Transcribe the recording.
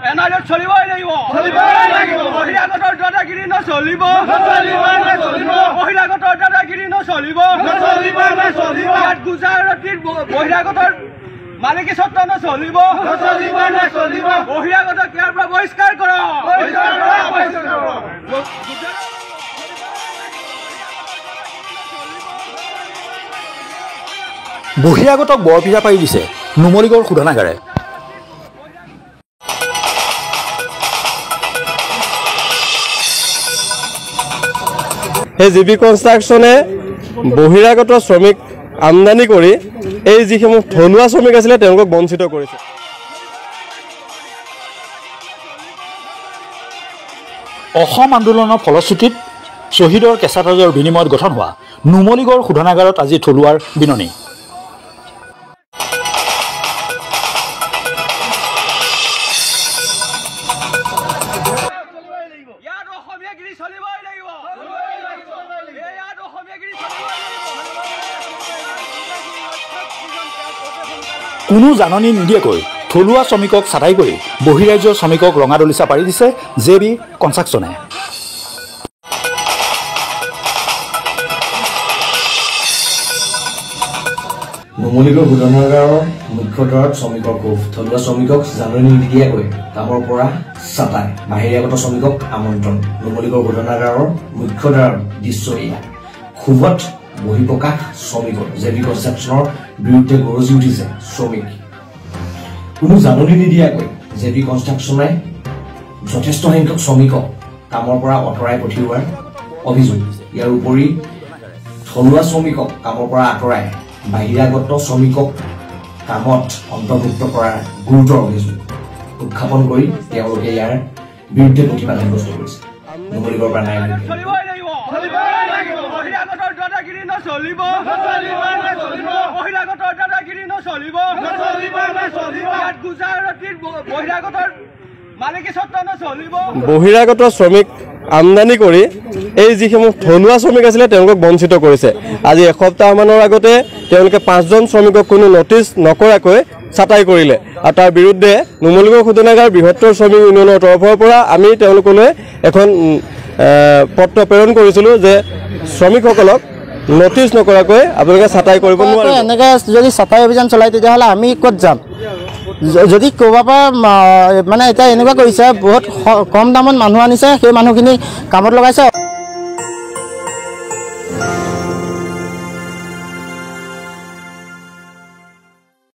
এনাৰত চলিবই লাগিব বহিৰাগতৰ দাদাগিৰি নচলিব বহিৰাগতৰ দাদাগিৰি নচলিব ইয়াত গুজৰাটীৰ বহিৰাগতৰ মালিকী স্বত্ব নচলিব বহিৰাগতক ইয়াৰ পৰা বহিষ্কাৰ কৰক বহিৰাগতক বৰপিৰা পাৰি দিছে নুমলীগড় শোধনাগাৰে। এই জিবি কনষ্ট্ৰাকশ্যনে বহিৰাগত শ্ৰমিক আমদানি কৰি এই যিসমূহ থলুৱা শ্ৰমিক আছিলে তেওঁলোকক বঞ্চিত কৰিছে। অসম আন্দোলনৰ ফলশ্ৰুতিত শ্বহীদৰ কেঁচা তেজৰ বিনিময়ত গঠন হোৱা নুমলীগড় শোধনাগাৰত আজি থলুৱাৰ বিননি। কোনো জাননী নিদিয়াকৈ থলুৱা শ্ৰমিকক ছাঁটাই কৰি বহিৰাজ্যৰ শ্ৰমিকক ৰঙা দলিচা পাৰি দিছে জেবি কনষ্ট্ৰাকশ্যনে। নুমলীগড় শোধনাগাৰৰ মুখ্যদ্বাৰত শ্ৰমিকৰ ক্ষোভ থলুৱা শ্ৰমিকক জাননী নিদিয়াকৈ কামৰ পৰা ছাঁটাই বাহিৰাগত শ্ৰমিকক আমন্ত্ৰণ। নুমলীগড় শোধনাগাৰৰ মুখ্যদ্বাৰৰ দৃশ্য এয়া। ক্ষোভত বহিঃপ্ৰকাশ শ্ৰমিকৰ জেবি কনষ্ট্ৰাকশ্যনৰ বিৰুদ্ধে গৰজি উঠিছে শ্ৰমিক। কোনো জাননী নিদিয়াকৈ জেবি কনষ্ট্ৰাকশ্যনে যথেষ্ট সংখ্যক শ্ৰমিকক কামৰ পৰা আঁতৰাই পঠিওৱাৰ অভিযোগ। ইয়াৰ উপৰি থলুৱা শ্ৰমিকক কামৰ পৰা আঁতৰাই বাহিৰাগত শ্ৰমিকক কামত অন্তৰ্ভুক্ত কৰাৰ গুৰুতৰ অভিযোগ উত্থাপন কৰি তেওঁলোকে ইয়াৰ বিৰুদ্ধে প্ৰতিবাদ সাব্যস্ত কৰিছে। নুমলীগড়ৰ পৰা বহিৰাগতৰ দাদাগিৰি নচলিব বহিৰাগতৰ দাদাগিৰি নচলিব ইয়াত গুজৰাটীৰ বহিৰাগতৰ মালিকী স্বত্ব নচলিব বহিৰাগত শ্ৰমিক আমদানি কৰি এই যিসমূহ থলুৱা শ্ৰমিক আছিলে তেওঁলোকক বঞ্চিত কৰিছে। আজি এসপ্তাহমানৰ আগতে তেওঁলোকে 5জন শ্ৰমিকক কোনো নটিচ নকৰাকৈ ছাঁটাই কৰিলে আৰু তাৰ বিৰুদ্ধে নুমলীগড় শোধনাগাৰ বৃহত্তৰ শ্ৰমিক ইউনিয়নৰ তৰফৰ পৰা আমি তেওঁলোকলৈ এখন পত্ৰ প্ৰেৰণ কৰিছিলোঁ যে শ্ৰমিকসকলক নটিচ নকৰাকৈ আপোনালোকে ছাঁটাই কৰিব নোৱাৰে। এনেকৈ যদি ছাঁটাই অভিযান চলায় তেতিয়াহ'লে আমি ক'ত যাম? যদি ক'ৰবাৰ পৰা মানে এতিয়া এনেকুৱা কৰিছে বহুত কম দামত মানুহ আনিছে, সেই মানুহখিনি কামত লগাইছে।